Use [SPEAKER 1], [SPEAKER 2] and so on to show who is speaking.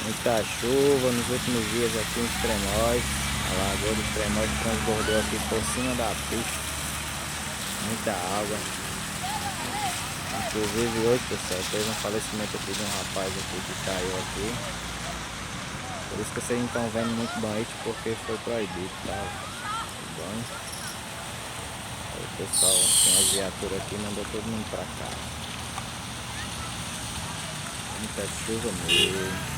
[SPEAKER 1] Muita chuva nos últimos dias aqui em Extremóis. A lagoa de Extremóis transbordou aqui por cima da pista. Muita água. Inclusive hoje, pessoal, teve um falecimento aqui de um rapaz aqui que caiu aqui. Por isso que vocês não estão vendo muito banho, porque foi proibido, tá? O banho. Aí o pessoal tem as viaturas aqui, mandou todo mundo pra cá. Muita chuva mesmo.